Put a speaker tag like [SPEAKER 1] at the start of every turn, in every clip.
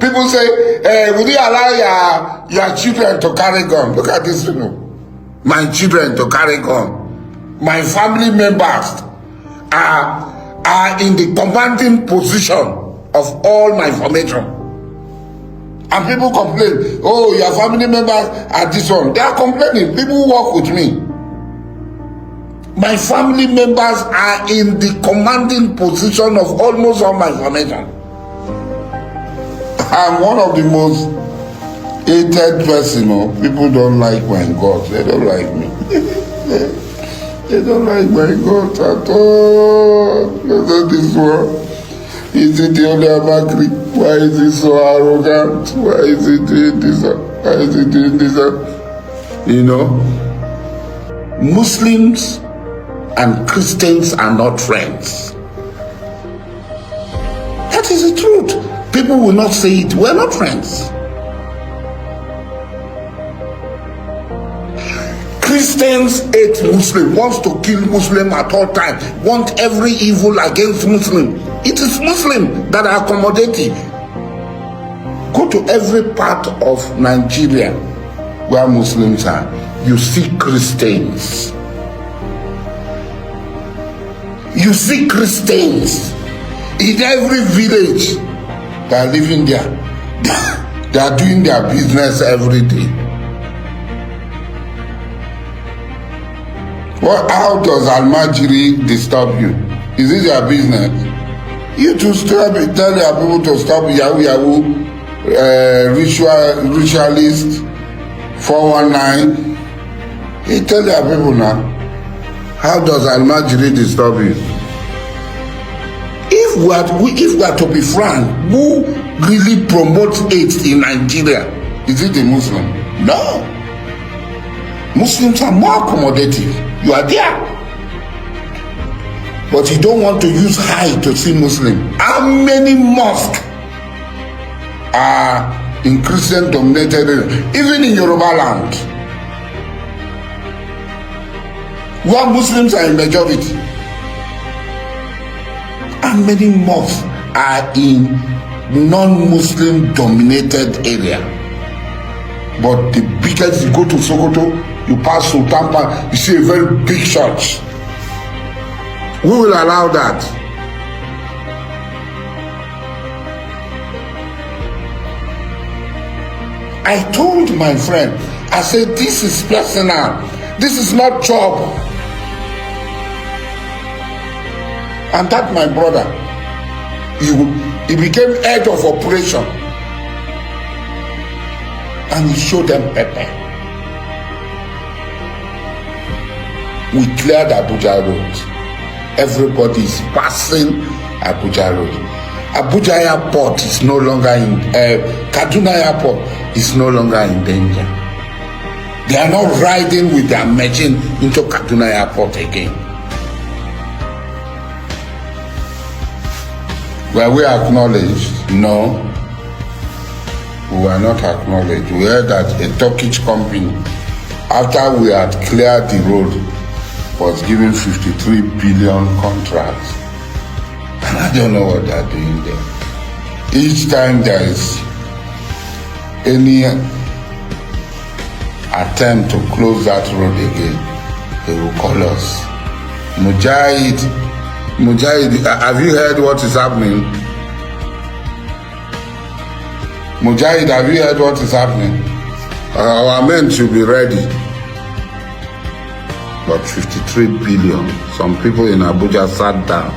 [SPEAKER 1] People say, will you allow your children to carry gun? Look at this, my children to carry gun. My family members are in the commanding position of all my information. And people complain, oh, your family members are this one. They are complaining. People who work with me. My family members are in the commanding position of almost all my information. I'm one of the most hated person. People don't like my God. They don't like me. They don't like my God at all. Look at this one. Is it the only Abakri? Why is he so arrogant? Why is he doing this? Why is he doing this? You know, Muslims and Christians are not friends. That is the truth. People will not say it. We're not friends. Christians hate Muslim, wants to kill Muslim at all times, want every evil against Muslim. It is Muslim that are accommodative. Go to every part of Nigeria where Muslims are. You see Christians. You see Christians in every village. They are living there. They are doing their business every day. Well, how does Al-Majiri disturb you? Is it your business? You to tell your people to stop Yahoo, ritualist, 419. You tell your people now. How does Al-Majiri disturb you? If we are to be frank, who really promotes hate in Nigeria? Is it the Muslim? No. Muslims are more accommodative. You are there. But you don't want to use high to see Muslim. How many mosques are in Christian dominated areas? Even in Yoruba land, where Muslims are in majority. How many mosques are in non-Muslim dominated area? But the biggest, you go to Sokoto, you pass Sultanpa, you see a very big church. We will allow that. I told my friend, I said, this is personal. This is not job. And that my brother, he became head of operation. And he showed them pepper. We cleared Abuja Road. Everybody is passing Abuja Road. Abuja Airport is no longer in, Kaduna Airport is no longer in danger. They are not riding with their machine into Kaduna Airport again. Were we acknowledged? No. We were not acknowledged. We heard that a Turkish company, after we had cleared the road, was given 53 billion contracts. And I don't know what they're doing there. Each time there is any attempt to close that road again, they will call us. Mujahid, have you heard what is happening? Mujahid, have you heard what is happening? Our men should be ready. But 53 billion, some people in Abuja sat down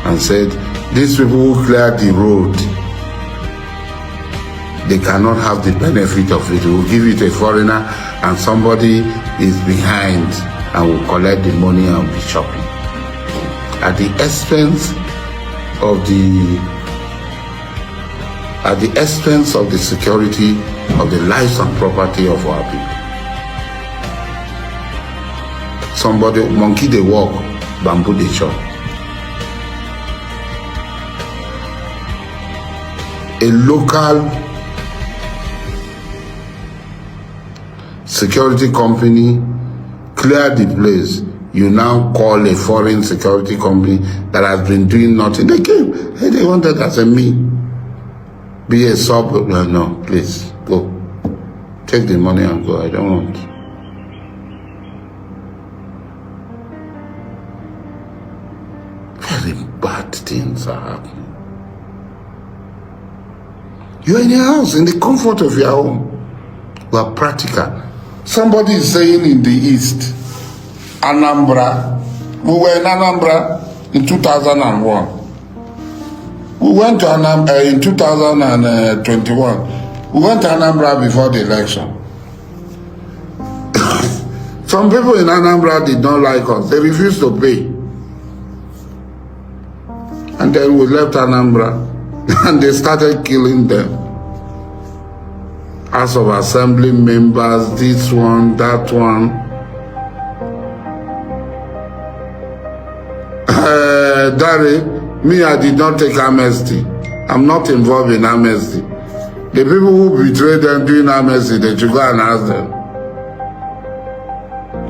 [SPEAKER 1] and said, these people who cleared the road, they cannot have the benefit of it. We'll give it a foreigner and somebody is behind and will collect the money and be shopping. At the expense of the security of the lives and property of our people. Somebody, monkey they walk, bamboo they chop. A local security company cleared the place. You now call a foreign security company that has been doing nothing. They came, hey, they wanted as a me. be a sub. No, please, go. Take the money and go. I don't want. Very bad things are happening. You're in your house, in the comfort of your home. We are practical. Somebody is saying in the East, Anambra. We were in Anambra in 2001. We went to Anambra in 2021. We went to Anambra before the election. Some people in Anambra did not like us. They refused to pay. And then we left Anambra and they started killing them. House of Assembly members, this one, that one. Dari, me, I did not take amnesty. I'm not involved in amnesty. The people who betrayed them doing amnesty, they should go and ask them.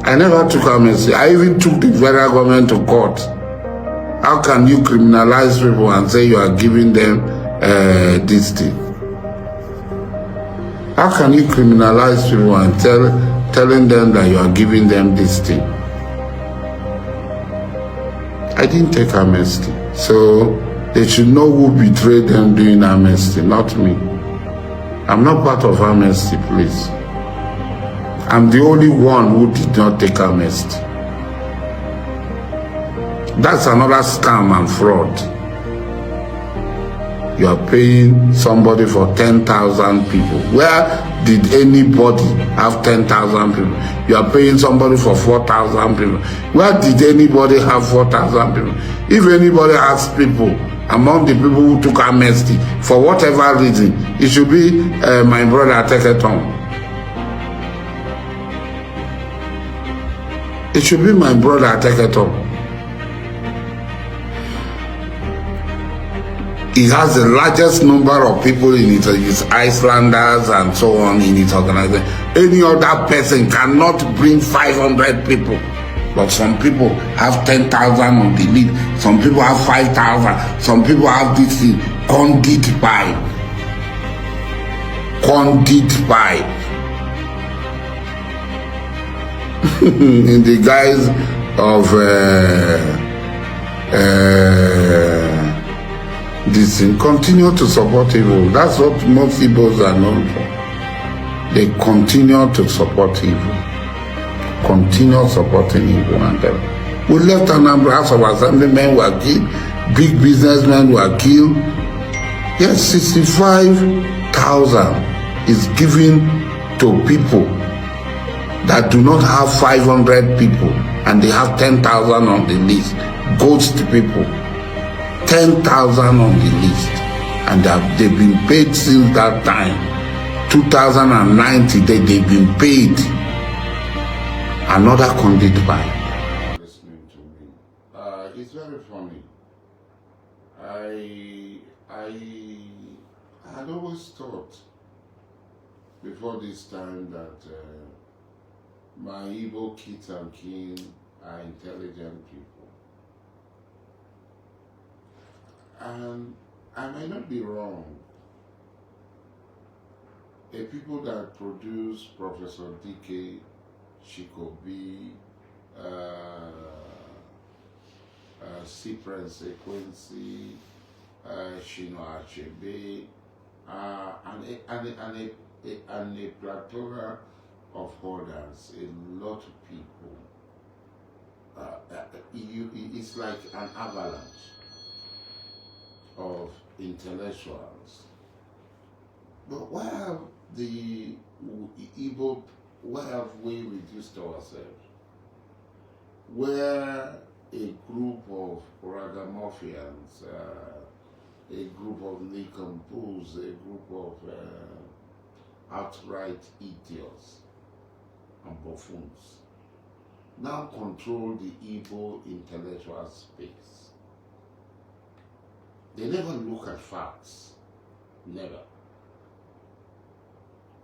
[SPEAKER 1] I never took amnesty. I even took the federal government to court. How can you criminalize people and say you are giving them this thing? How can you criminalize people and telling them that you are giving them this thing? I didn't take amnesty. So they should know who betrayed them doing amnesty, not me. I'm not part of amnesty, please. I'm the only one who did not take amnesty. That's another scam and fraud. You are paying somebody for 10,000 people. Where did anybody have 10,000 people? You are paying somebody for 4,000 people. Where did anybody have 4,000 people? If anybody has people, among the people who took amnesty, for whatever reason, it should be my brother Teketon. It should be my brother Teketon. He has the largest number of people in it, his Icelanders and so on in his organization. Any other person cannot bring 500 people. But some people have 10,000 on the lead. Some people have 5,000. Some people have this thing. Condit by. In the guise of this thing, continue to support evil. That's what most Igbos are known for. They continue to support evil. Continue supporting evil. And we left Anambra. House of Assembly men were killed. Big businessmen were killed. Yes, 65,000 is given to people that do not have 500 people and they have 10,000 on the list. Ghost people. 10,000 on the list, and they've been paid since that time. 2090, they've been paid. Another conduit by. Listening to me, it's very funny. I had always thought before this time that my Igbo kids and kin are intelligent people. And I may not be wrong. The people that produce Professor D.K. Shikobi, Cyprian Sequency, Shino Achebe, and a plethora of others, a lot of people. It's like an avalanche of intellectuals. But why have the Igbo, why have we reduced ourselves? Where a group of ragamuffins, a group of nincompoops, a group of outright idiots and buffoons now control the Igbo intellectual space. They never look at facts. Never.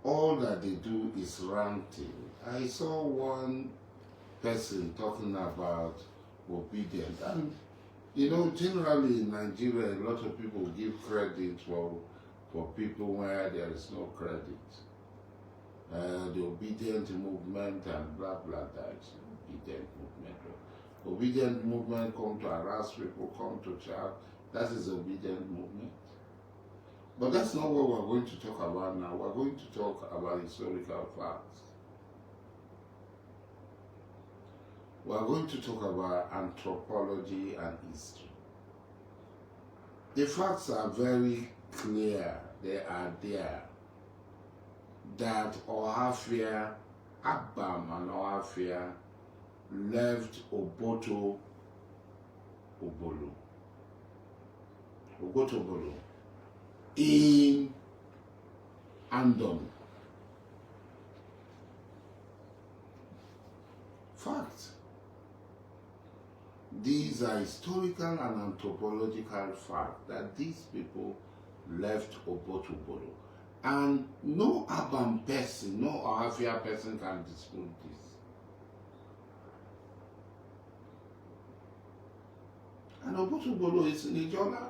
[SPEAKER 1] All that they do is ranting. I saw one person talking about obedience. And, you know, generally in Nigeria, a lot of people give credit for for people where there is no credit. The obedient movement and blah blah, that is obedient movement. Obedient movement come to harass people, come to shout. That is obedient movement. But that's not what we're going to talk about now. We're going to talk about historical facts. We're going to talk about anthropology and history. The facts are very clear. They are there. That Ohafia, Agbam and Ohafia left Oboto Obolo in Andon. Fact. These are historical and anthropological facts that these people left Oboto Obolo. And no urban person, no Ohafia person can dispute this. And Oboto Obolo is in Nigerian land.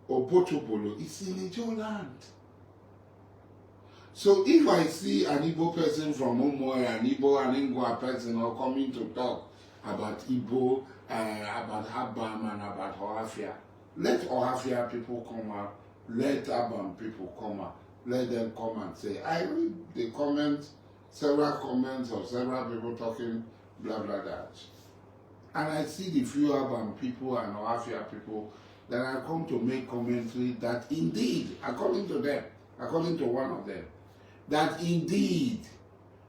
[SPEAKER 1] Oboto Obolo is in Nigerian land. So if I see an Igbo person from Omoy, an Igbo and Ingwa person are coming to talk about Igbo, about Abam and about Ohafia, let Ohafia people come out, let Abam people come out, let them come and say, I read the comments, several comments of several people talking blah blah that. And I see the few Abam people and Ohafia people that are come to make commentary that indeed, according to them, according to one of them, that indeed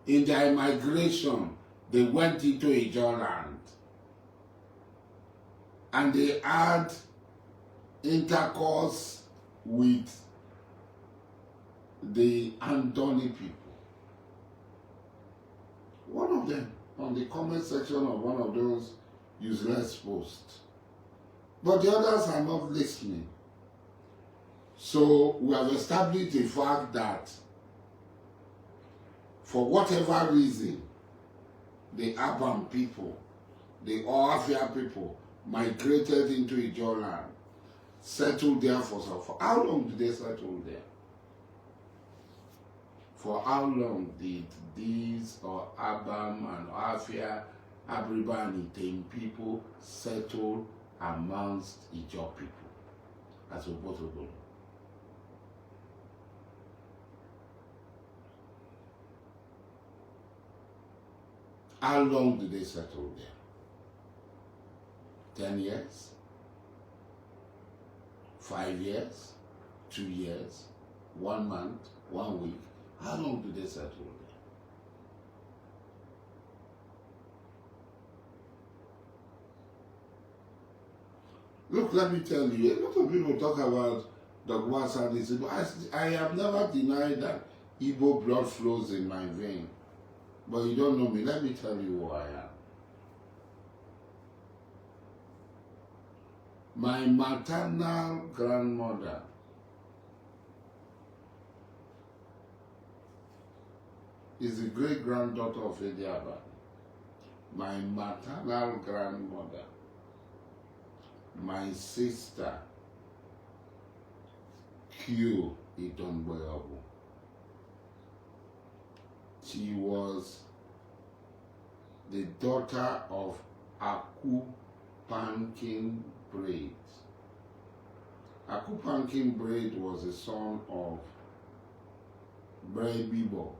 [SPEAKER 1] in their migration they went into Ijaw land and they had intercourse with the Andoni people. One of them on the comment section of one of those useless posts. But the others are not listening. So we have established the fact that for whatever reason, the Abam people, the Ohafia people, migrated into Ijaw land, settled there for how long did they settle there? For how long did these Abam and Ohafia, Abriba and Item people settle amongst Ijaw people as Oboto Obolo? How long did they settle there? 10 years? 5 years? 2 years? 1 month? 1 week? How long did they settle there? Look, let me tell you, a lot of people talk about Dogwa Sadis. I have never denied that Igbo blood flows in my vein. But you don't know me. Let me tell you who I am. My maternal grandmother is the great-granddaughter of Ediaba. My maternal grandmother, my sister, Q. Idonboyobu. She was the daughter of Aku Pankin Braid. Aku Pankin Braid was the son of Brebibo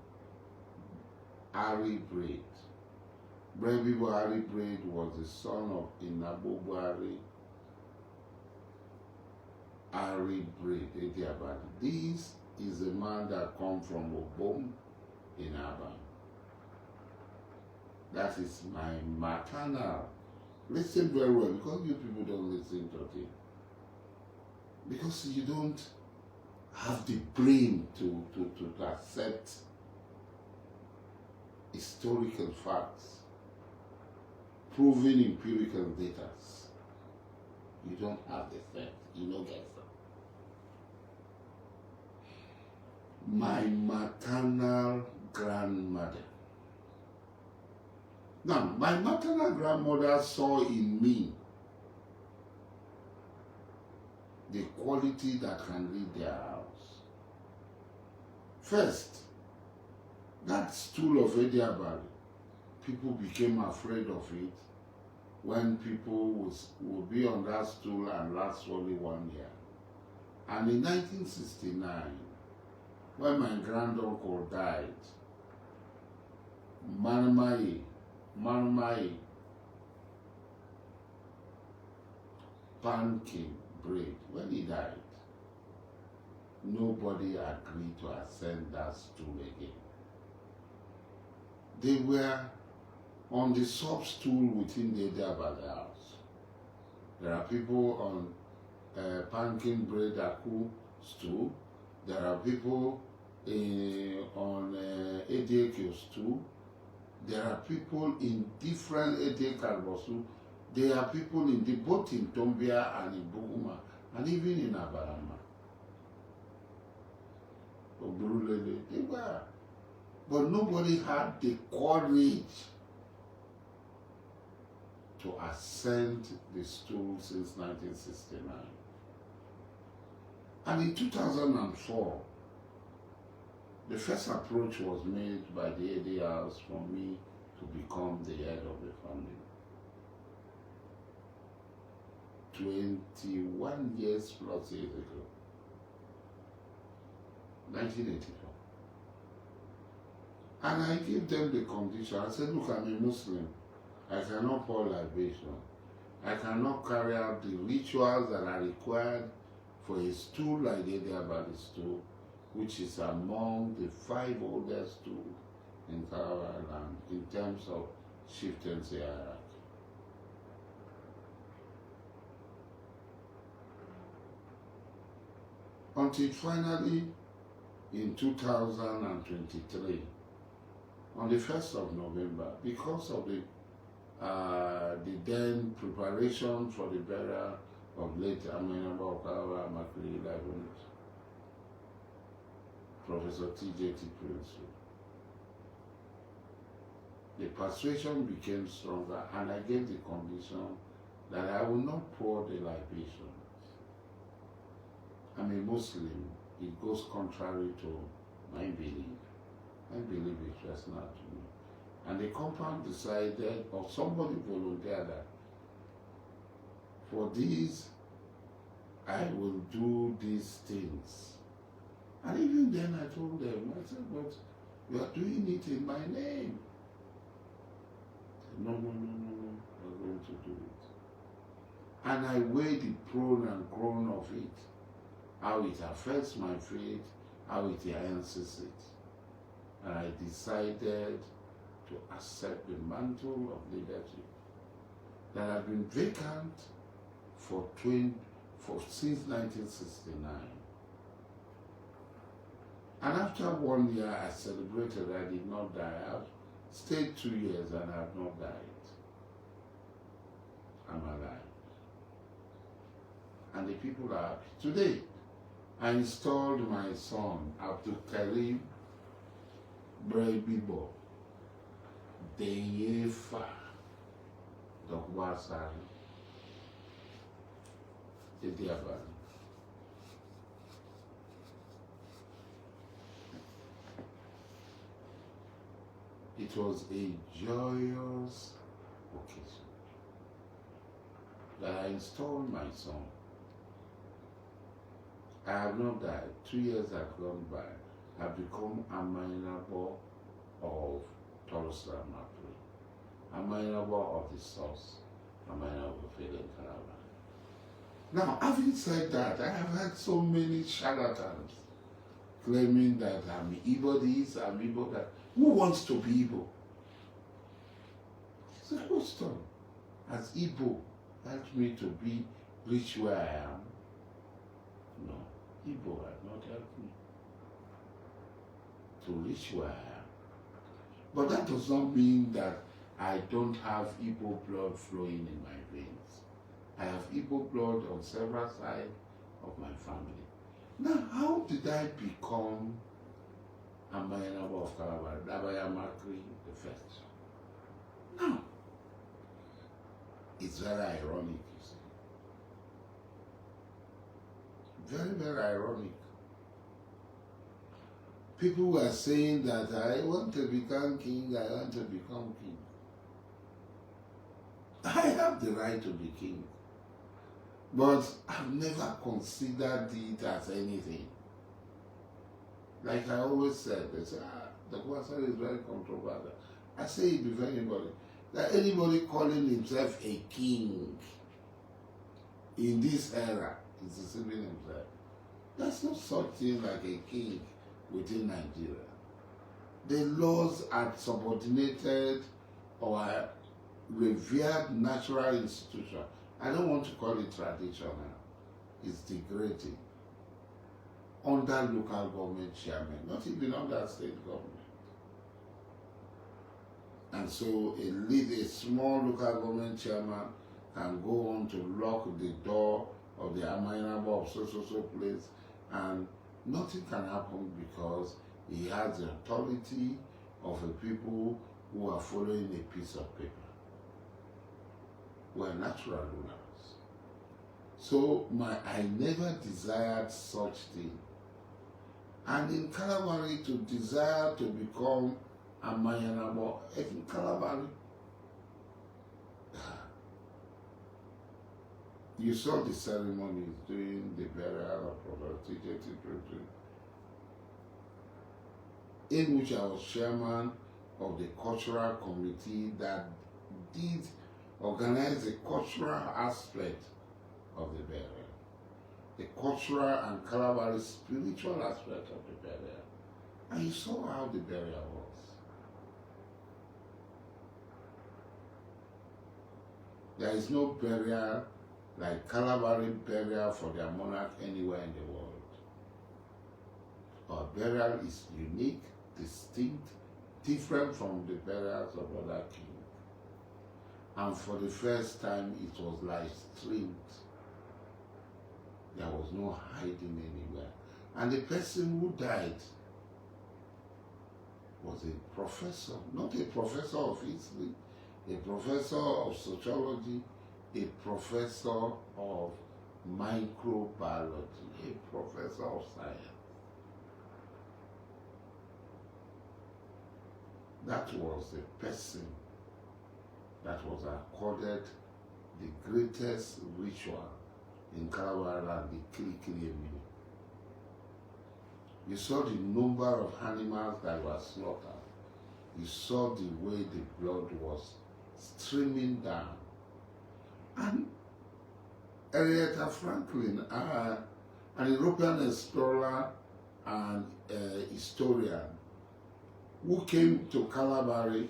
[SPEAKER 1] Ari Braid. Brebibo Ari Braid was the son of Inabobo Ari Braid. This is the man that come from Obom in Abba. That is my maternal. Listen very well, because you people don't listen to it. Because you don't have the brain to accept historical facts, proven empirical data. You don't have the fact. You don't get them. My maternal grandmother. Now, my maternal grandmother saw in me quality that can lead their house. First, that stool of Ediabali, people became afraid of it when people would be on that stool and last only 1 year. And in 1969, when my granduncle died, Manmai pancake bread, when he died, nobody agreed to ascend that stool again. They were on the sub-stool within the Ediabali house. There are people on pancake bread Aku stool. There are people on Edeke stool. There are people in different Edeke. There are people in the both in Tombia and in Buguma and even in Abarama. They were. But nobody had the courage to ascend the stool since 1969. And in 2004, the first approach was made by the AD House for me to become the head of the family. 21 years plus years ago, 1984. And I gave them the condition. I said, look, I'm a Muslim. I cannot pour libation. I cannot carry out the rituals that are required for a stool like the Ediabali stool, which is among the 5 oldest stools in Calabar land in terms of chieftaincy hierarchy. Until finally, in 2023, on the 1st of November, because of the then preparation for the burial of late Amenaba Okawa Makri 11th, Professor T.J.T. Prince, the persuasion became stronger, and I gave the condition that I will not pour the libations. I'm a Muslim. It goes contrary to my belief. My belief is personal to me. And the compound decided, or somebody volunteered that for these, I will do these things. And even then I told them, I said, but you are doing it in my name. Said, no, we're going to do it. And I weighed the pros and cons of it, how it affects my faith, how it enhances it. And I decided to accept the mantle of leadership that had been vacant since 1969. And after 1 year, I celebrated I did not die. I've stayed 2 years and I have not died. I'm alive. And the people are happy. Today, I installed my son, Abdul Karim Bibo, Biafra, Dokubo ASARI Dokubbo. It was a joyous occasion that I installed my son. I have not died. 2 years have gone by. I've become amenable of Torosra Mapri, amenable of the source, amenable of faith and caravan. Now, having said that, I have had so many charlatans claiming that I'm Igbo this, I'm Igbo that. Who wants to be Igbo? It's a question. Has Igbo helped me to be rich where I am? No. Igbo has not helped me to reach where I am. But that does not mean that I don't have Igbo blood flowing in my veins. I have Igbo blood on several sides of my family. Now, how did I become Amayanawa of Calabar, Dabaya Makri the first? Now, it's very ironic, you see. Very, very ironic. People were saying that I want to become king, I want to become king. I have the right to be king. But I've never considered it as anything. Like I always said, they say, the question is very controversial. I say it before anybody. That anybody calling himself a king in this era is deceiving himself. There's no such thing like a king within Nigeria. The laws are subordinated or revered natural institution. I don't want to call it traditional. It's degrading. Under local government chairman, not even under state government. And so a small local government chairman can go on to lock the door of the Amainabo of so place, and nothing can happen because he has the authority of the people who are following a piece of paper. We're natural rulers. So I never desired such thing. And in Calabari, to desire to become a Mayanabo, in Calabari, you saw the ceremonies during the burial of Prophet TJ, in which I was chairman of the cultural committee that did organize the cultural aspect of the burial. The cultural and Calabari spiritual aspect of the burial. And you saw how the burial was. There is no burial like Calabari burial for their monarch anywhere in the world. Our burial is unique, distinct, different from the burials of other kings. And for the first time, it was live streamed. There was no hiding anywhere. And the person who died was a professor, not a professor of history, a professor of sociology, a professor of microbiology, a professor of science. That was the person that was accorded the greatest ritual in Kalawara, the Kirikiri. You saw the number of animals that were slaughtered. You saw the way the blood was streaming down. And Henrietta Franklin, an European explorer and historian, who came to Calabari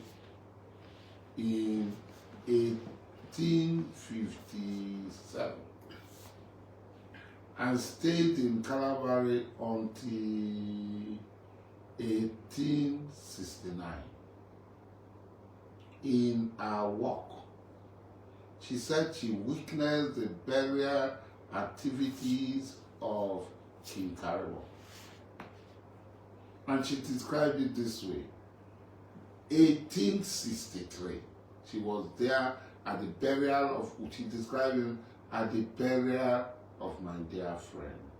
[SPEAKER 1] in 1857 and stayed in Calabari until 1869. In her walk, she said she witnessed the burial activities of King Karibo. And she described it this way. 1863, she was there at the burial of, she described him at the burial of my dear friend.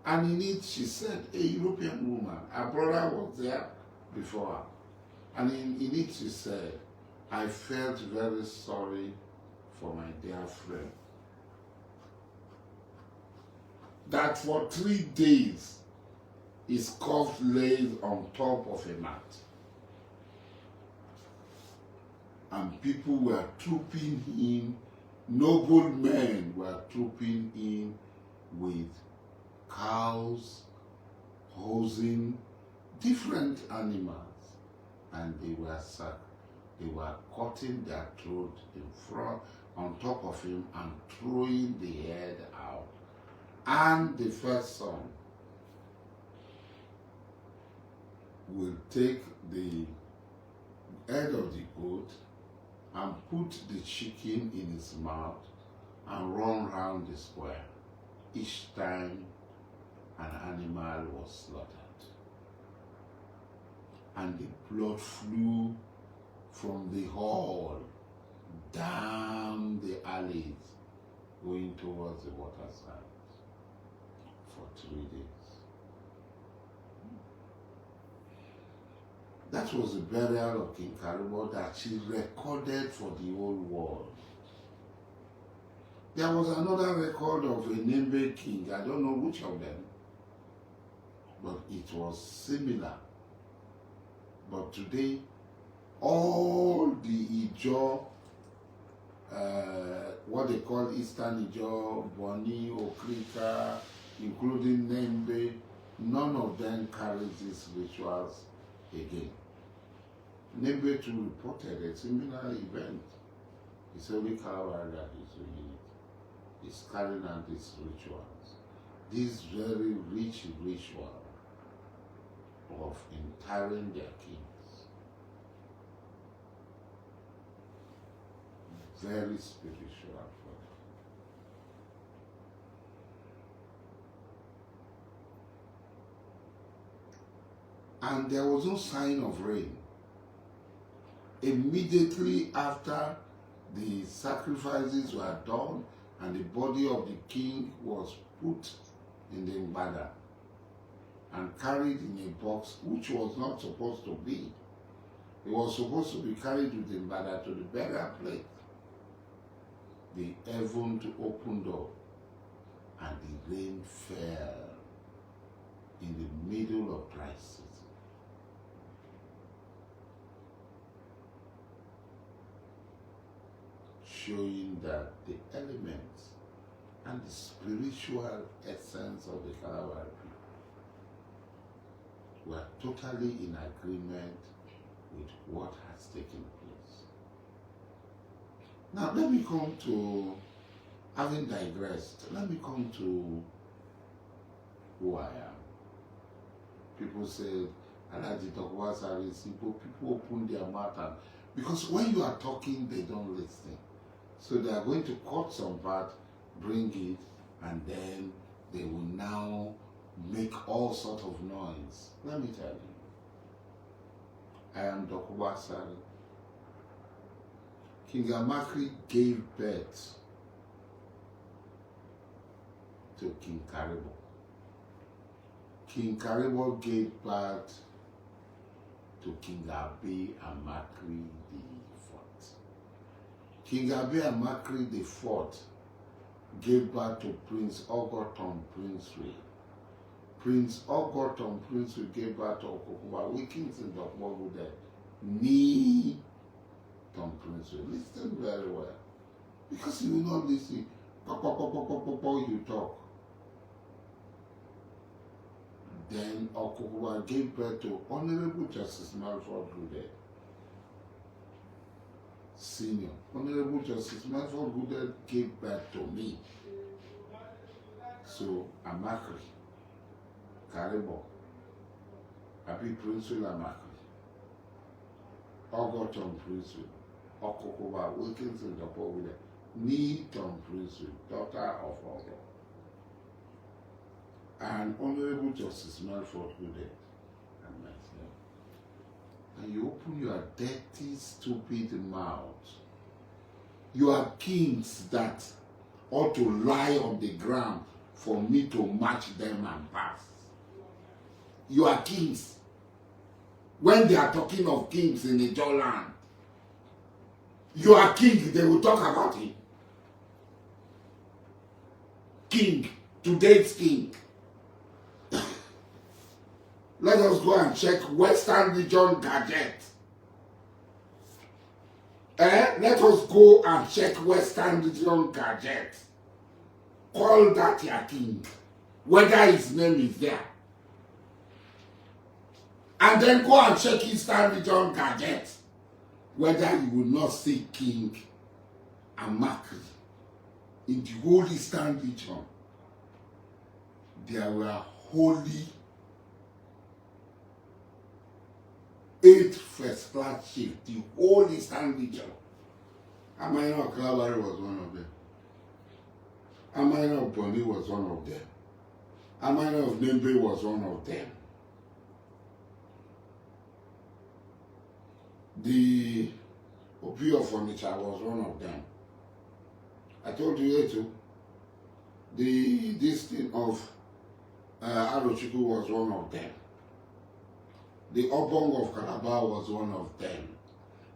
[SPEAKER 1] And in it, she said, a European woman, her brother was there before her. And in it, she said, I felt very sorry for my dear friend. That for 3 days, his corpse laid on top of a mat. And people were trooping in, noble men were trooping in with cows, hosing, different animals. And they were cutting their throat in front, on top of him, and throwing the head out. And the first son will take the head of the goat and put the chicken in his mouth and run round the square each time an animal was slaughtered. And the blood flew from the hall down the alleys going towards the waterside. 3 days. That was the burial of King Karibo that she recorded for the whole world. There was another record of a NNAMDI king, I don't know which of them, but it was similar. But today, all the Ijo, what they call Eastern Ijo, Boni, Okrika, including NNAMDI, none of them carries these rituals again. NNAMDI too reported a similar event. It's only Kalawari that is doing it. It's carrying out these rituals. This very rich ritual of interring their kings. Very spiritual for them. And there was no sign of rain. Immediately after the sacrifices were done and the body of the king was put in the Mbada and carried in a box which was not supposed to be. It was supposed to be carried with the Mbada to the burial place. The heaven opened up and the rain fell in the middle of dry season. Showing that the elements and the spiritual essence of the Kalawari people were totally in agreement with what has taken place. Now let me come to, having digressed, let me come to who I am. People say, ASARI DOKUBO is simple. People open their mouth and, because when you are talking, they don't listen. So they are going to cut some part, bring it, and then they will now make all sorts of noise. Let me tell you, I am Dokubo ASARI. King Amakri gave birth to King Karibo. King Karibo gave birth to King Abi Amakri IV. King Abi Amakri IV gave birth to Prince Ogoton Princely. Prince Ogoton Princely gave birth to Okukuba. We kings in Dokubo there. Ni Tom Princely. Listen very well. Because you will not listen. You talk. Then Okukuba gave birth to Honorable Justice Malford Gooded. Senior. Honorable Justice Malford Gooded gave birth to me. So, Amakri, Karibo, Abi Princely Amakri, Ogoton Princely, Okukuba, Wilkinson Dokbo, Ni Tom Princely, daughter of Ogo, and Honorable Justice Malford Gooded, and myself. And you open your dirty, stupid mouth. You are kings that ought to lie on the ground for me to match them and pass. You are kings. When they are talking of kings in the land, you are king, they will talk about it. King, today's king. Let us go and check Western Region Gazette. Let us go and check Western Region Gazette. Call that your king, whether his name is there. And then go and check Eastern Region Gazette, whether you will not see King Amakri. In the whole Eastern Region, there were holy 8 first-class chiefs, the whole Eastern Region. Amaina of Kalawari was one of them. Amaina of Boni was one of them. Amaina of NNAMDI was one of them. The Obi of Onitsha was one of them. I told you too. This thing of Arochukwu was one of them. The Obong of Calabar was one of them.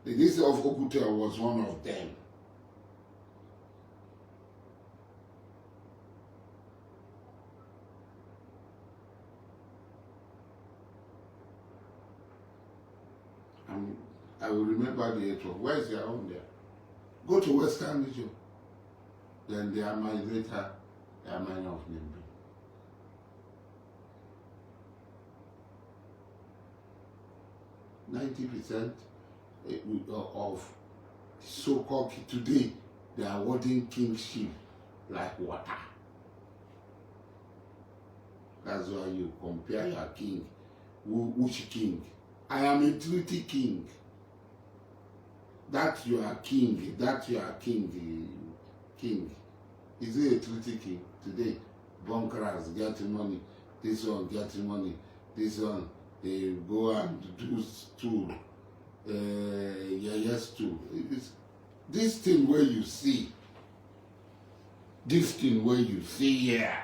[SPEAKER 1] The Disi of Okutel was one of them. I will remember the age of where is their own there? Go to Western region. Then they are migrator, they are many of them. 90% of so-called today, they are awarding kingship like water. That's why you compare your king. Which king? I am a treaty king. That you are king. That you are king. King. Is he a treaty king? Today, bunkers getting money. This one getting money. This one, they go and do stool. Yes, too. This thing where you see. This thing where you see here.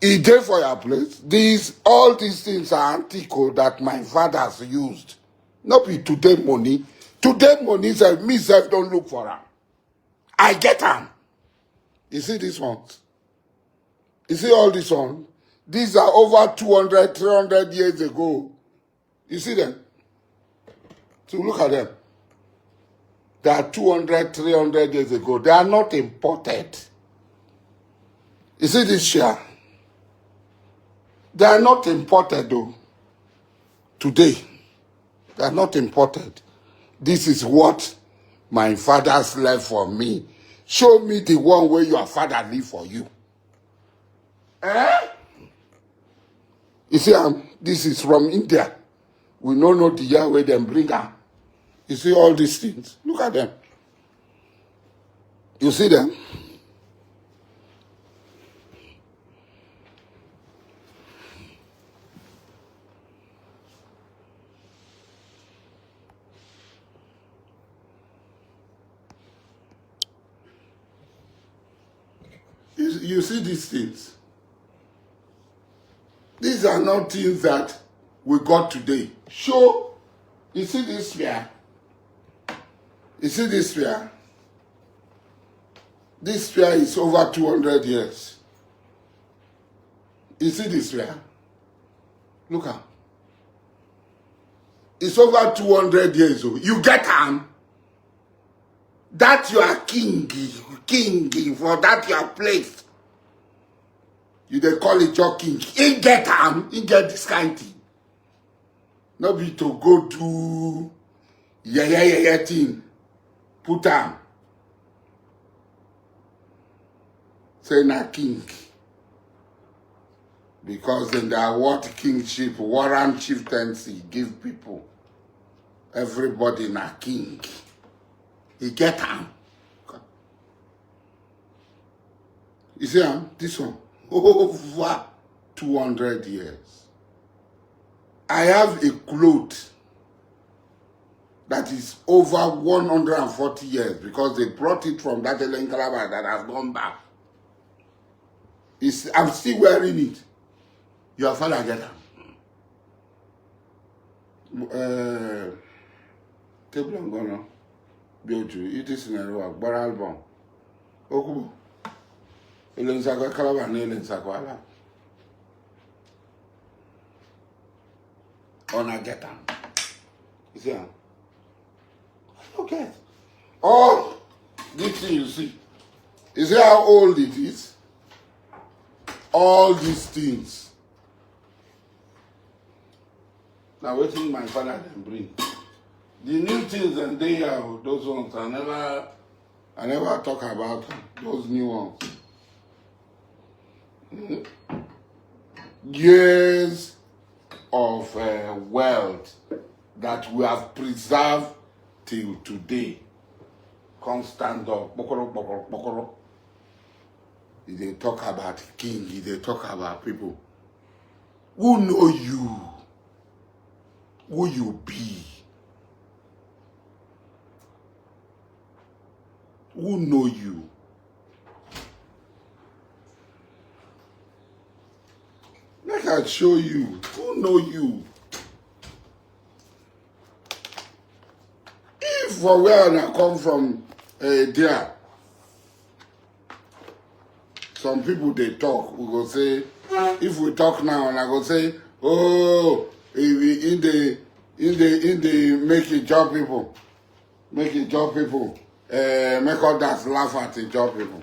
[SPEAKER 1] He did for your place. All these things are antico that my fathers used. Not be today money. Today money says me self don't look for them. I get them. You see this ones? You see all these ones? These are over 200, 300 years ago. You see them? So look at them. They are 200, 300 years ago. They are not imported. You see this share? They are not imported though. Today, they are not imported. This is what my fathers left for me. Show me the one where your father leave for you. You see, this is from India. We don't know the year where they bring them. You see all these things. Look at them. You see them? You see these things. These are not things that we got today. Show, you see this sphere? You see this sphere? This sphere is over 200 years. You see this sphere? Look at. It's over 200 years old. You get him? That you are king, for that you are placed. You they call it your king. He get him, he get this kind of thing. Not be to go to yeah thing. Put him. Say na king. Because in the award kingship, warrant chieftaincy give people. Everybody na king. He get him. You see this one? Over 200 years. I have a cloth that is over 140 years because they brought it from that Ellen Calabar that has gone back. I'm still wearing it. Your father get them. Table and gonna build you. It is in a row. Bar album. Okubo. Ellen Sakwa Calabar, Ellen Sakwa. On a get them. You see? Okay. All this thing you see. You see how old it is? All these things. Now waiting my father can bring. The new things and they are those ones. I never talk about them. Those new ones. Years of wealth that we have preserved till today. Can't stand up. Bokoro. They talk about king. They talk about people. Who know you? Who you be? Who know you? I show you. Who know you? If for where I come from, there, some people they talk. We go say, if we talk now, and I go say, oh, in the make it job people, make others laugh at the job people.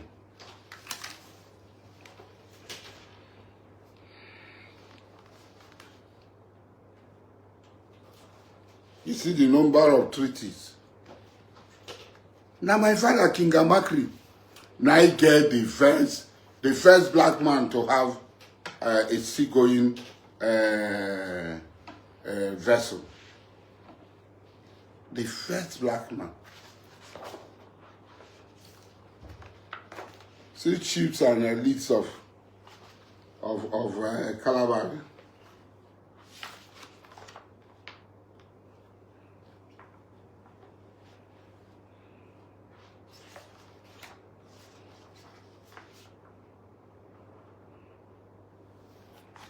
[SPEAKER 1] You see the number of treaties. Now my father, King Amakri, now he get the first black man to have a seagoing vessel. The first black man. See chiefs and elites of Calabar.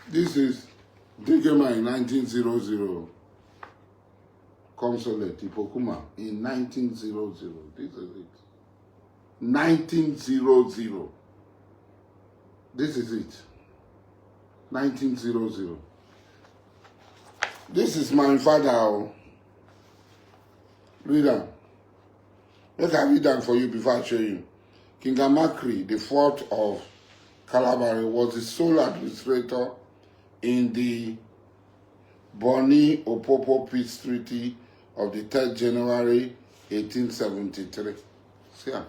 [SPEAKER 1] This is Degema in 1900. Consulate Ipokuma in 1900. This is it. 1900. This is it. 1900. This is my father. Read them. Let me read them for you before I show you. King Amakri, the fourth of Calabar, was the sole administrator in the Boni Opopo Peace Treaty of the 3rd January 1873. See ya.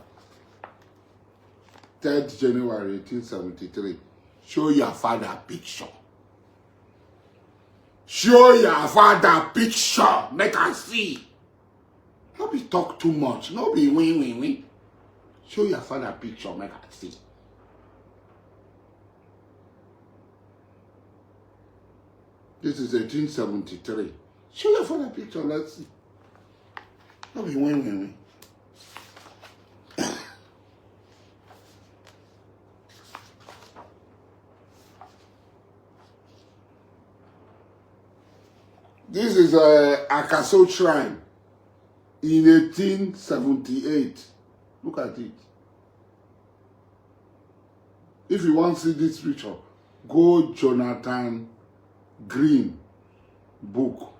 [SPEAKER 1] 3rd January 1873. Show your father a picture. Show your father a picture. Make us see. Not be talk too much. Not be win. Show your father a picture. Make us see. This is 1873. Show your father a picture. Let's see. Not be win. This is Akaso Shrine in 1878. Look at it. If you want to see this picture, go Jonathan Green book.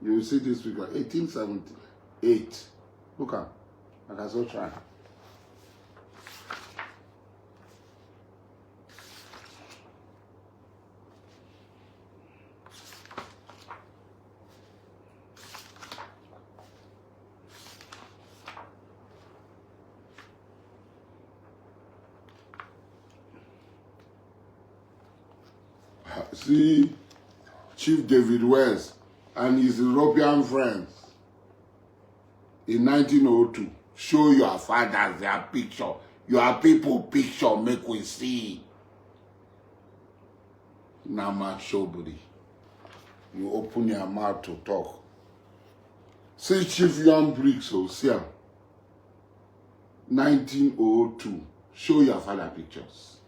[SPEAKER 1] You will see this picture. 1878. Look at Akaso Shrine. See Chief David West and his European friends in 1902. Show your fathers their picture. Your people picture, make we see. Nama Shobri. You open your mouth to talk. See Chief Young Briggs, so see 1902. Show your father pictures.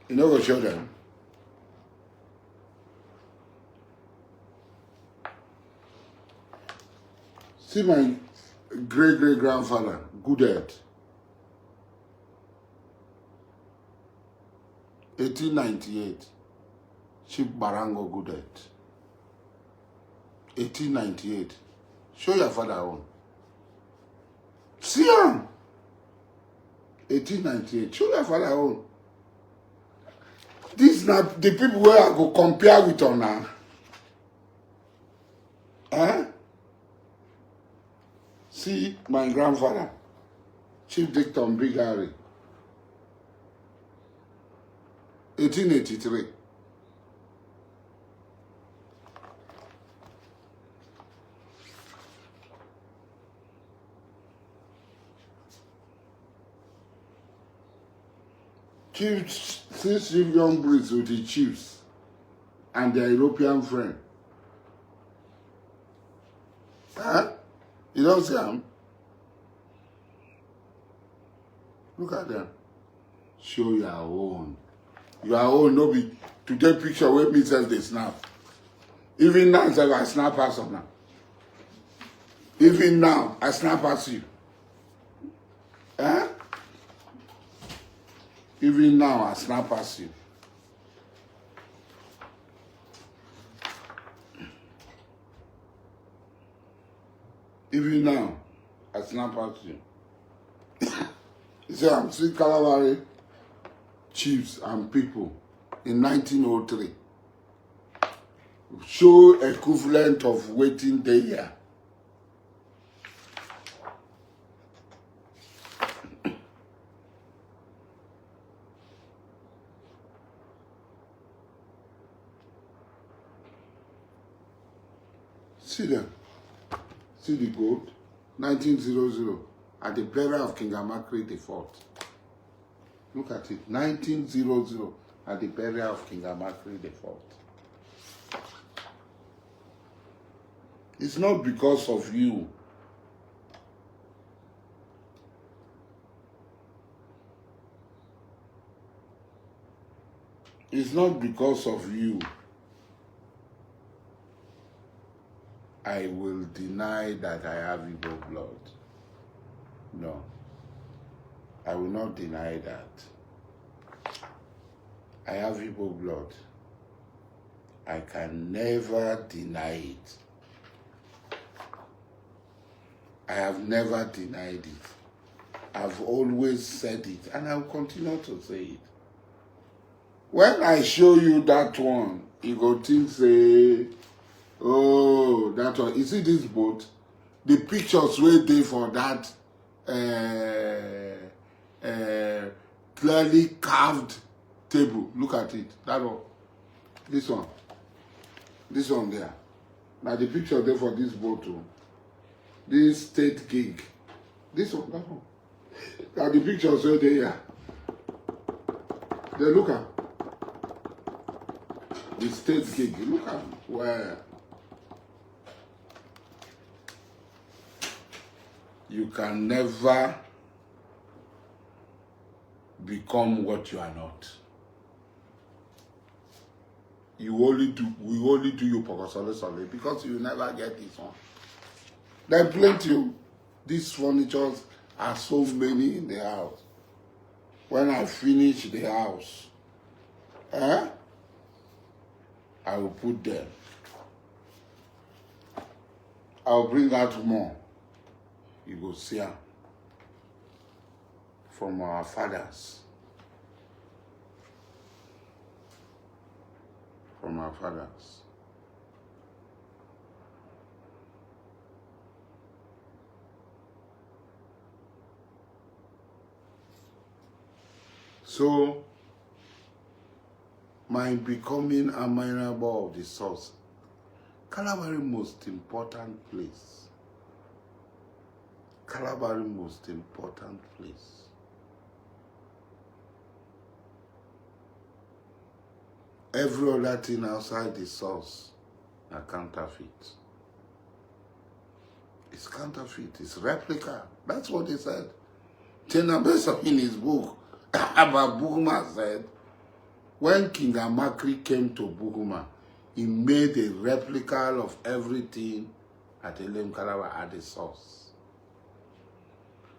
[SPEAKER 1] You know what show them? See my great-great-grandfather, Goodhead. 1898. Chief Barango Goodhead. 1898. Show your father on. See him. 1898. Show your father on. These are the people where I go compare with on now. Eh? See my grandfather, Chief Dicton Big Harry, 1883. Chief Young Briggs with the chiefs and their European friend. Huh? You don't see them? Look at them. Show your own. Your own, no be to take picture with me self they snap. Even now, I snap as of now. Even now, I snap as you. Eh? Even now, I snap as you. Even now, I snap at you. You see, I'm seeing Kalabari chiefs and people in 1903 show equivalent of waiting day here. See them. See the gold. 1900 at the burial of King Amakri the Fourth. Look at it. 1900 at the burial of King Amakri the Fourth. It's not because of you. It's not because of you. I will deny that I have Igbo blood. No. I will not deny that. I have Igbo blood. I can never deny it. I have never denied it. I've always said it, and I'll continue to say it. When I show you that one, you go think, say, oh, that one. You see this boat? The pictures were there for that clearly carved table. Look at it. That one. This one. This one there. Now the picture there for this boat too. This state gig. This one, that one. Now the pictures were there. They look at the state gig. Look at where you can never become what you are not. We only do you purposely because you never get this one. There are plenty of these furnitures are so many in the house. When I finish the house, I will put them. I'll bring out more. You go see them from our fathers. From our fathers. So, my becoming amenable of the source, Calabari most important place. Calabari most important place. Every other thing outside the source are counterfeit. It's counterfeit, it's replica. That's what he said. Tenabesa in his book about Buguma said, when King Amakri came to Buguma, he made a replica of everything at Elem Kalaba at the source.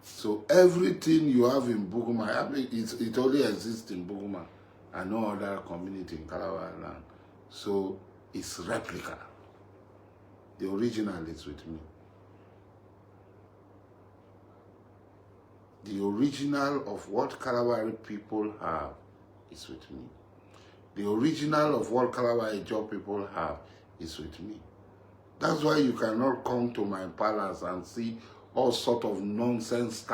[SPEAKER 1] So everything you have in Buguma, I mean, it only exists in Buguma and no other community in Kalaba land. So it's replica. The original is with me. The original of what Kalabari people have is with me. The original of what Kalabari Job people have is with me. That's why you cannot come to my palace and see all sort of nonsense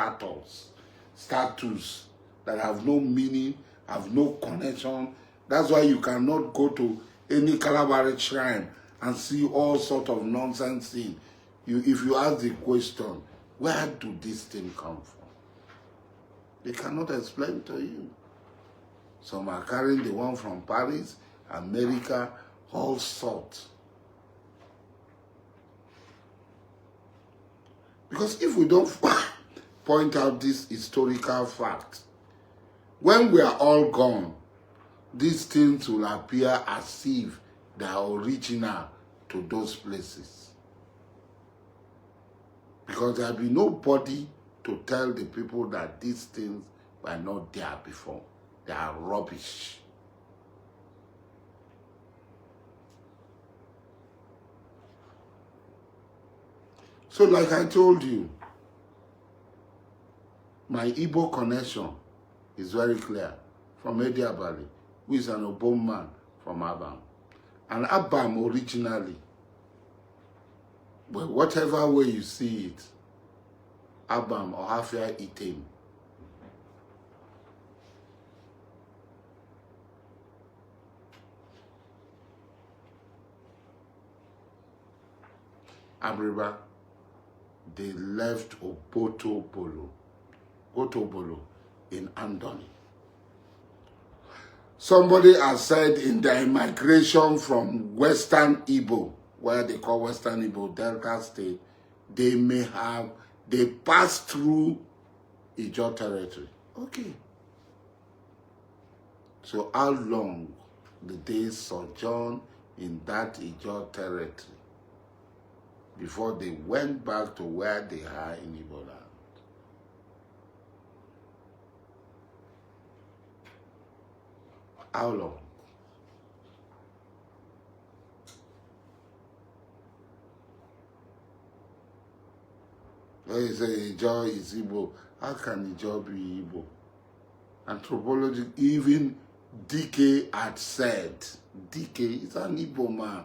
[SPEAKER 1] statues that have no meaning, have no connection. That's why you cannot go to any Kalabari shrine and see all sort of nonsense thing. If you ask the question, where do this thing come from? They cannot explain to you. Some are carrying the one from Paris, America, all sorts. Because if we don't point out this historical fact, when we are all gone, these things will appear as if they are original to those places. Because there will be nobody to tell the people that these things were not there before. They are rubbish. So like I told you, my Igbo connection is very clear from Ediabali, who is an Obom man from Abam. And Abam originally, but whatever way you see it, Abam or Hafia Item. Abriba, they left Otobolo in Andoni. Somebody has said in their migration from Western Igbo, where they call Western Igbo, Delta State, they passed through Ijaw territory. Okay. So how long did they sojourn in that Ijaw territory before they went back to where they are in Igbo land? How long? When you say Ijaw is Igbo, how can Ijaw be Igbo? Anthropology, even DK had said, DK is an Igbo man.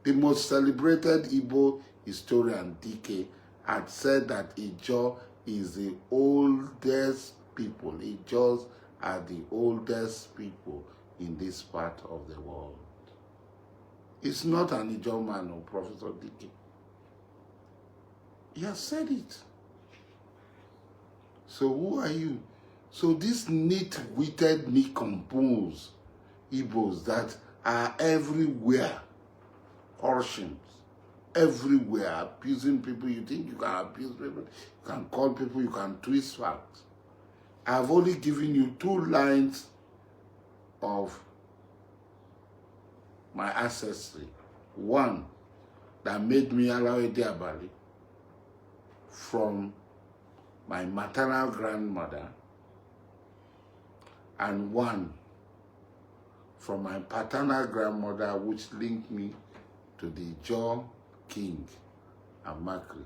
[SPEAKER 1] The most celebrated Igbo historian, DK, had said that Ijaw is the oldest people. Ijaws are the oldest people in this part of the world. It's not an Ijaw man or Professor DK. He has said it. So who are you? So these neat-witted, decomposed Igbos that are everywhere, Orshins, everywhere, abusing people. You think you can abuse people, you can call people, you can twist facts. I have only given you 2 lines of my ancestry. One that made me Alawi Diabali from my maternal grandmother, and one from my paternal grandmother, which linked me to the Ijaw king, Amakri,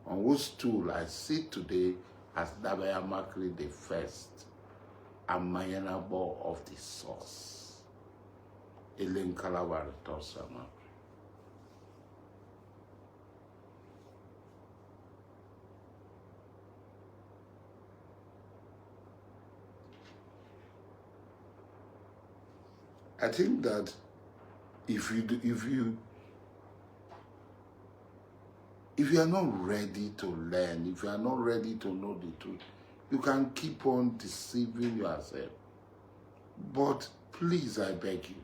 [SPEAKER 1] on whose stool I sit today as Dabaya Amakri the first, Amayanabo of the source, Elen Kalawari Tosama. I think that if you are not ready to learn, if you are not ready to know the truth, you can keep on deceiving yourself. But please, I beg you,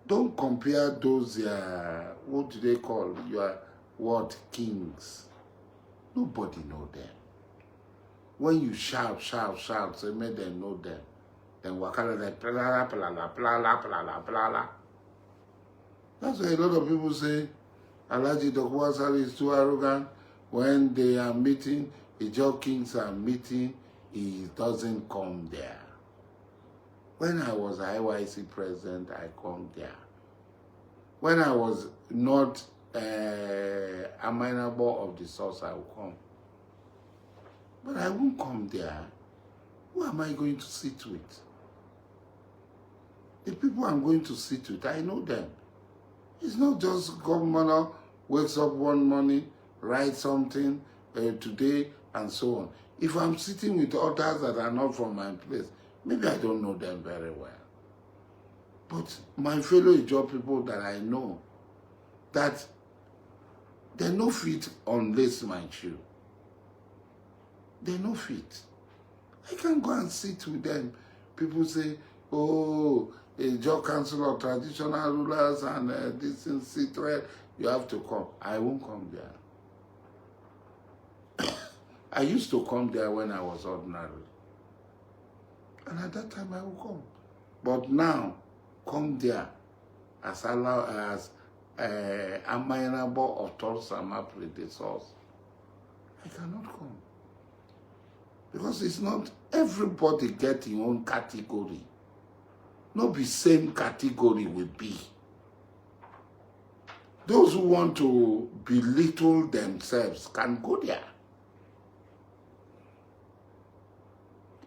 [SPEAKER 1] don't compare those, what do they call, kings. Nobody know them. When you shout, say, make them know them. Then wakala like plala, plala, plala, plala, plala. That's why a lot of people say, Alhaji Dokubo Asari is too arrogant. When they are meeting, Ijaw kings are meeting, he doesn't come there. When I was IYC president, I come there. When I was not amenable of the source, I will come. But I won't come there. Who am I going to sit with? The people I'm going to sit with, I know them. It's not just governor wakes up one morning, writes something today, and so on. If I'm sitting with others that are not from my place, maybe I don't know them very well. But my fellow Ijaw people that I know, that they no fit unlace my shoe. They no fit. I can't go and sit with them. People say, oh, Ijaw Council of Traditional Rulers and this in Citred, you have to come. I won't come there. I used to come there when I was ordinary. And at that time I will come. But now, come there as amenable authors and my predecessors. I cannot come. Because it's not everybody get your own category. Not the same category will be. Those who want to belittle themselves can go there.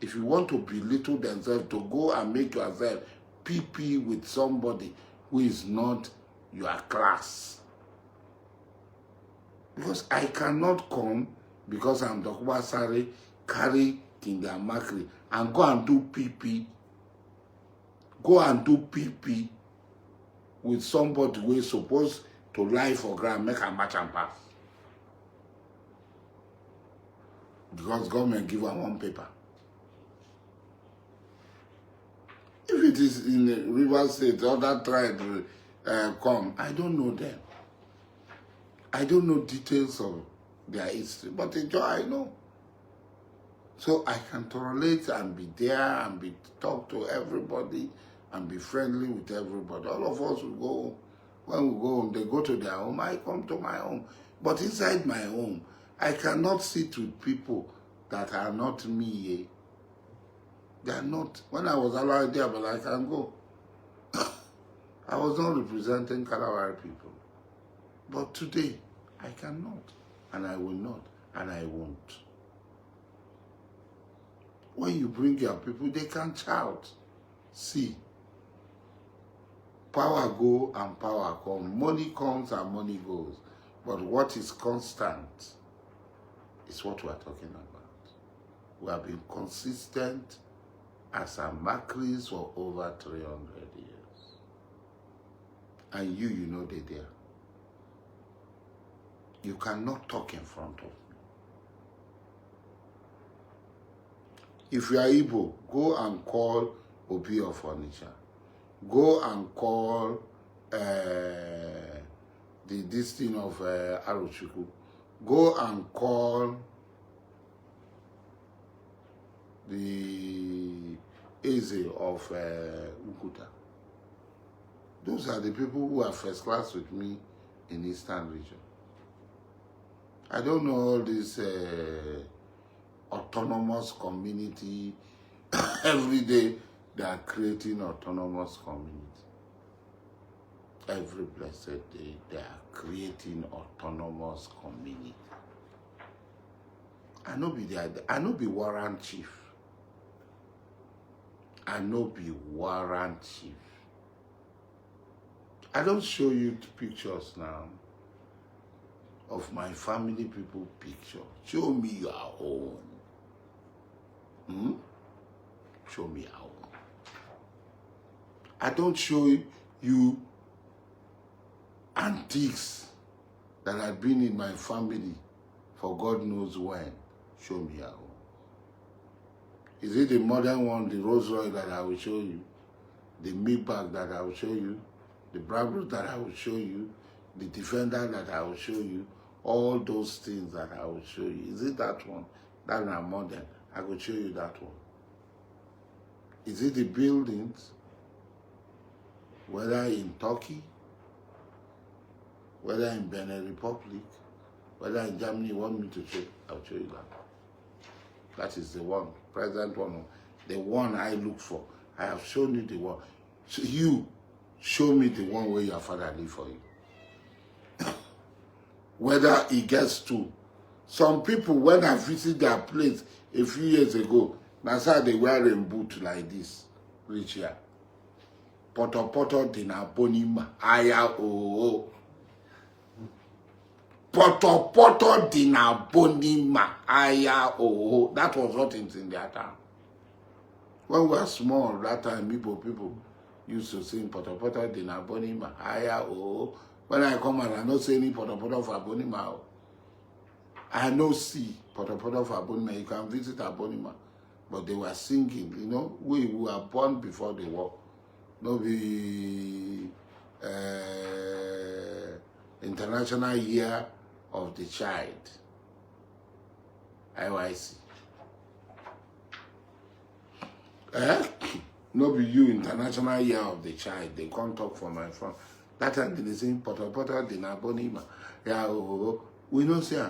[SPEAKER 1] If you want to belittle themselves, to go and make yourself PP with somebody who is not your class. Because I cannot come because I'm Dokubo ASARI, carry King Amakri and go and do PP. Go and do PP with somebody who is supposed to lie for ground, make a match and pass. Because government give her one paper. If it is in the River State, other tribe come, I don't know them. I don't know details of their history, but the joy I know. So I can tolerate and be there and talk to everybody and be friendly with everybody. All of us will go. When we go home, they go to their home, I come to my home. But inside my home, I cannot sit with people that are not me. They are not. When I was allowed there, but I can go. I was not representing Kalawari people. But today, I cannot. And I will not. And I won't. When you bring your people, they can shout. See. Power go and power come. Money comes and money goes. But what is constant is what we are talking about. We have been consistent as a Macris for over 300 years. And you know they're there. You cannot talk in front of me. If you are Igbo, go and call Obi of Onitsha. Go and call this thing of Arochukwu. Go and call the Eze of Ukuta. Those are the people who are first class with me in Eastern region. I don't know all this autonomous community. Every day they are creating autonomous community. Every blessed day they are creating autonomous community. I no be warrant chief. I no be warrant chief. I don't show you pictures now of my family people picture. Show me your own. Show me your own. I don't show you antiques that have been in my family for God knows when. Show me your own. Is it the modern one, the Rolls Royce that I will show you? The Maybach that I will show you? The Brabus that I will show you? The Defender that I will show you? All those things that I will show you. Is it that one? That is modern. I will show you that one. Is it the buildings? Whether in Turkey, whether in Benin Republic, whether in Germany, you want me to show, I'll show you that. That is the one, present one, the one I look for. I have shown you the one. So you show me the one where your father lived for you. Whether he gets to. Some people, when I visit their place a few years ago, that's how they wear a boot like this, reach here. Poto poto dina bonima aya o. Poto poto dina bonima aya o. That was what is in their town. When we were small, that time people used to sing poto poto dina bonima aya o. When I come and I don't say any poto poto for bonima. I no see poto poto for bonima. You can visit Abonima. But they were singing, you know, we were born before the war. No be International Year of the Child. IYC. Eh? No be you, International Year of the Child. They can't talk for my phone. That time they say, Potter, the Nabonima. Yeah, we don't say.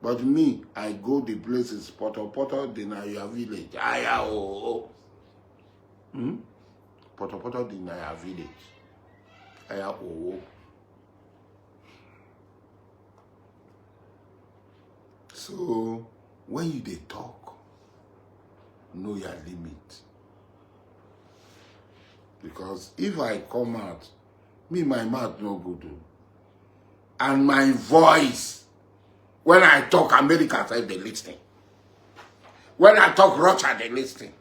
[SPEAKER 1] But me, I go the places, Potter, the Naya village. Aya, Potter, the Naya village. Aya, So, when you they talk, know your limit. Because if I come out, me, my mouth no good. And my voice, when I talk, America said they listening. When I talk Russia, they listening.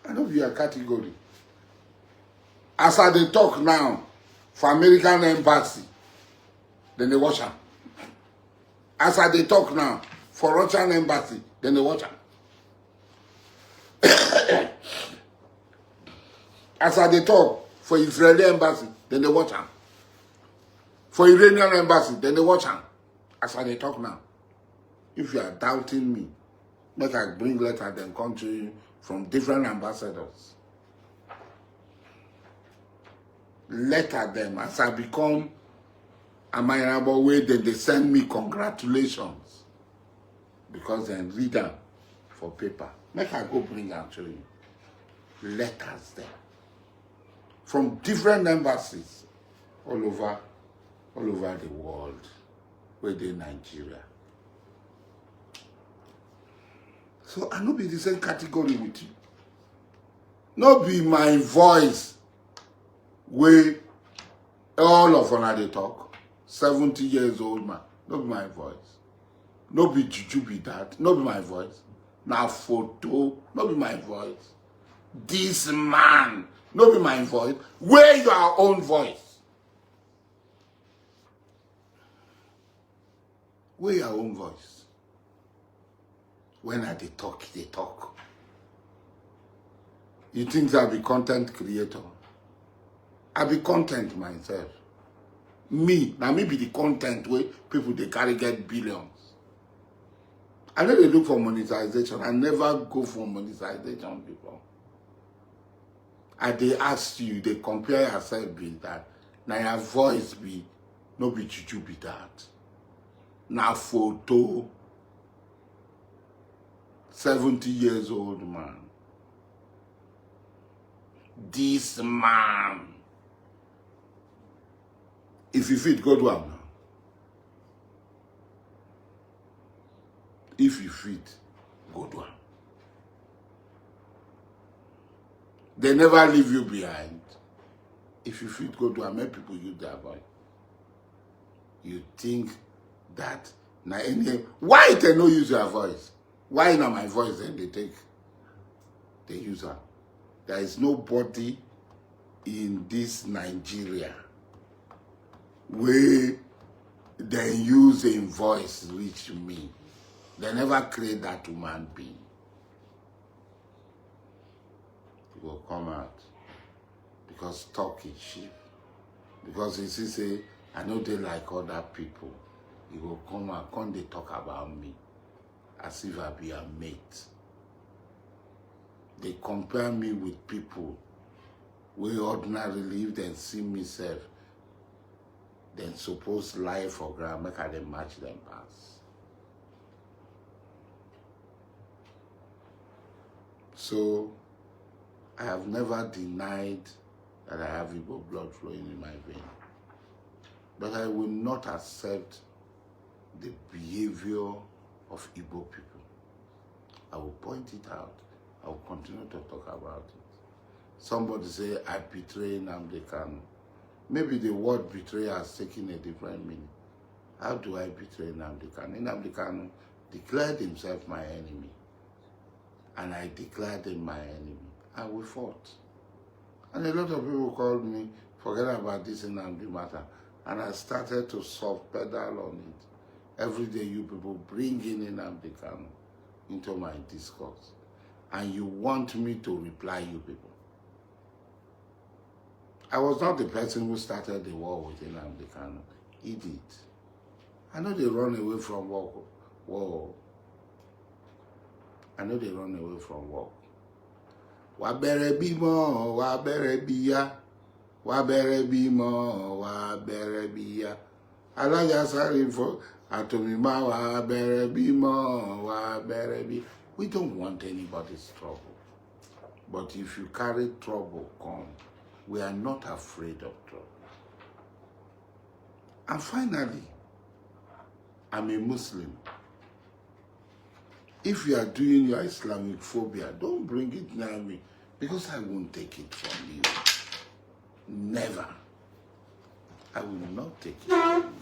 [SPEAKER 1] I know be a category. As I they talk now, for American embassy, then they watch them. As I they talk now, for Russian embassy, then they watch them. As I they talk, for Israeli embassy, then they watch them. For Iranian embassy, then they watch them. As I they talk now. If you are doubting me, make I bring letter then come to you from different ambassadors. Letter them as I become a miserable way, then they send me congratulations. Because then read them for paper. Make I go bring them to you. Letters there. From different embassies all over the world, within Nigeria. So I no be the same category with you. No be my voice where all of una they talk. 70 years old man. No be my voice. No be juju be that. No be my voice. Now photo. No be my voice. This man. No be my voice. Where your own voice. Where your own voice. When I they talk, they talk. You think I'll be content creator? I'll be content myself. Now me be the content where people they carry get billions. I know they look for monetization. I never go for monetization before. And they ask you, they compare yourself with that. Now your voice be, no be juju be that. Now photo, 70 years old man. This man. If you fit, go do am now. If you fit, go do am. They never leave you behind. If you fit, go do am. Make people use their voice. You think that now any why they no use your voice? Why now my voice then they use her? There is nobody in this Nigeria where they use a voice reach me. They never create that human being. It will come out. Because talk is cheap. Because you see, say, I know they like other people. It will come out, come they talk about me. As if I be a mate. They compare me with people where ordinarily if they see me self, then suppose lie for ground, make I them match them pass. So I have never denied that I have Igbo blood flowing in my vein. But I will not accept the behavior of Igbo people. I will point it out. I will continue to talk about it. Somebody say, I betray NNAMDI KANU. Maybe the word betray has taken a different meaning. How do I betray NNAMDI KANU? NNAMDI KANU declared himself my enemy. And I declared him my enemy. And we fought. And a lot of people called me, forget about this NNAMDI matter. And I started to soft pedal on it. Every day you people bring in NNAMDI KANU into my discourse. And you want me to reply you people. I was not the person who started the war with NNAMDI KANU. He did. I know they run away from work. Whoa. I know they run away from work. Wa bere bimo, wa bere biya. Wa bere bimo, wa bere biya. Alaja sorry for atomima, wa bere bimo, wa bere bi. We don't want anybody's trouble. But if you carry trouble come, we are not afraid of trouble. And finally, I'm a Muslim. If you are doing your Islamic phobia, don't bring it near me because I won't take it from you. Never. I will not take it from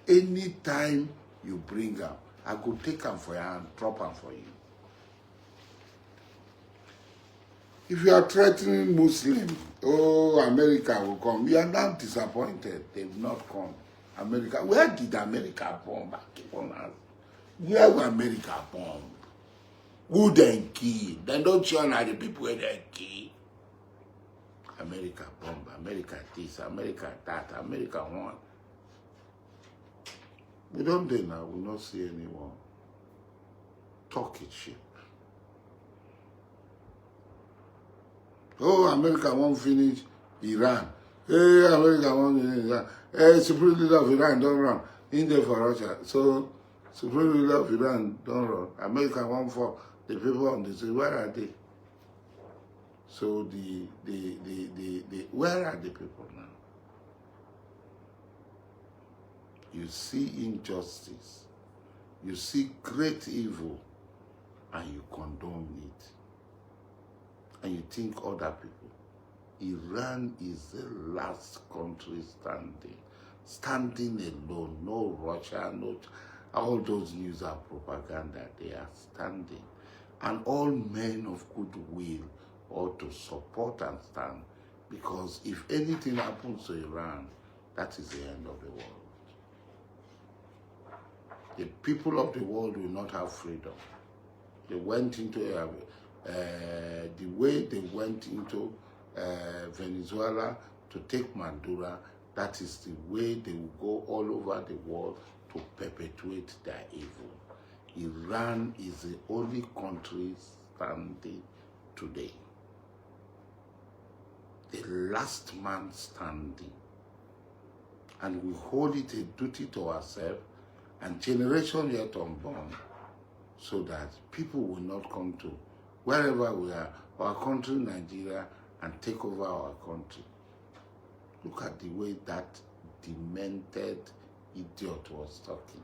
[SPEAKER 1] you. Anytime you bring them, I could take them for you and drop them for you. If you are threatening Muslims, oh, America will come. You are not disappointed. They've not come. America, where did America bomb? Keep on asking. Where will America bomb? Who then key? Then don't you know the people where they key? America bomb, America this, America that, America one. We don't do now, we not see anyone. Talk it shit. Oh, America won't finish Iran. Hey, America won't finish Iran. Hey, Supreme Leader of Iran don't run. In there for Russia. So, Supreme Leader of Iran don't run. America won't fall. The people on the street, where are they? So, where are the people now? You see injustice. You see great evil. And you condone it. And you think other people. Iran is the last country standing alone. No Russia, no all those news are propaganda. They are standing, and all men of goodwill ought to support and stand, because if anything happens to Iran, that is the end of the world. The people of the world will not have freedom. They went into the way they went into Venezuela to take Maduro, that is the way they will go all over the world to perpetuate their evil. Iran is the only country standing today. The last man standing. And we hold it a duty to ourselves and generation yet unborn, so that people will not come to wherever we are, our country, Nigeria, and take over our country. Look at the way that demented idiot was talking.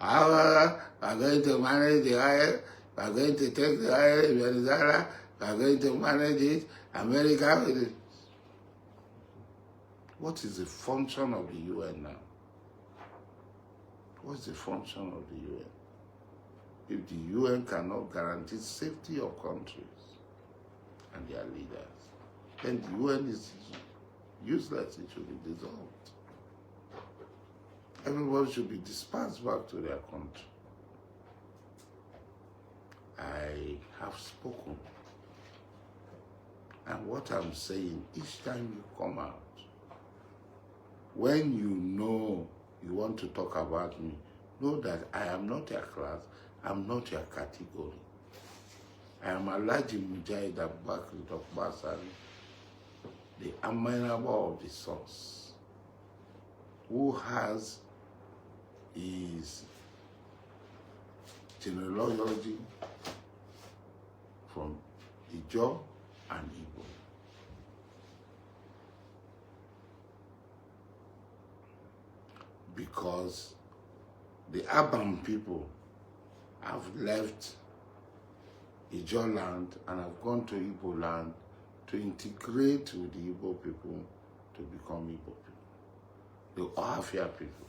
[SPEAKER 1] We are going to manage the oil, we are going to take the oil in Venezuela, we are going to manage it, America with it. What is the function of the UN now? What's the function of the UN? If the UN cannot guarantee safety of countries and their leaders, then the UN is useless. It should be dissolved. Everybody should be dispersed back to their country. I have spoken. And what I'm saying, each time you come out, when you know you want to talk about me, know that I am not your class, I'm not your category. I am Alhaji Mujahid Abubakar Dokubasari, the amenable of the source, who has his genealogy from Ijaw and Igbo. Because the urban people have left Ijaw land and have gone to Igbo land to integrate with the Igbo people to become Igbo people. The Ohafia people,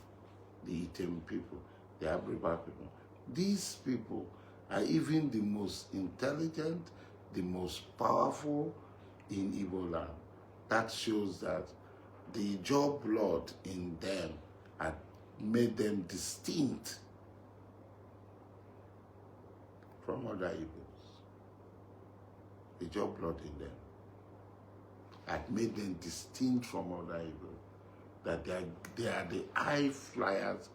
[SPEAKER 1] the Item people, the Abriba people. These people are even the most intelligent, the most powerful in Igbo land. That shows that the Ijaw blood in them had made them distinct from other Igbos. The Ijaw blood in them had made them distinct from other Igbos. That they are the high flyers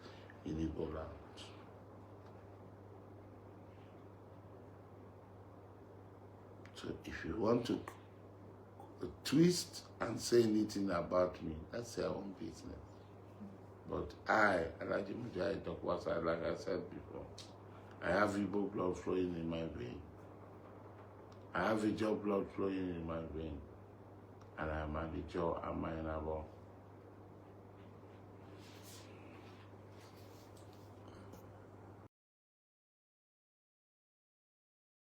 [SPEAKER 1] in Igbo land. So if you want to twist and say anything about me, that's their own business. But I, ASARI DOKUBO, like I said before, I have Igbo blood flowing in my vein. I have Ijaw blood flowing in my vein. And I'm an Ijaw and my neighbor.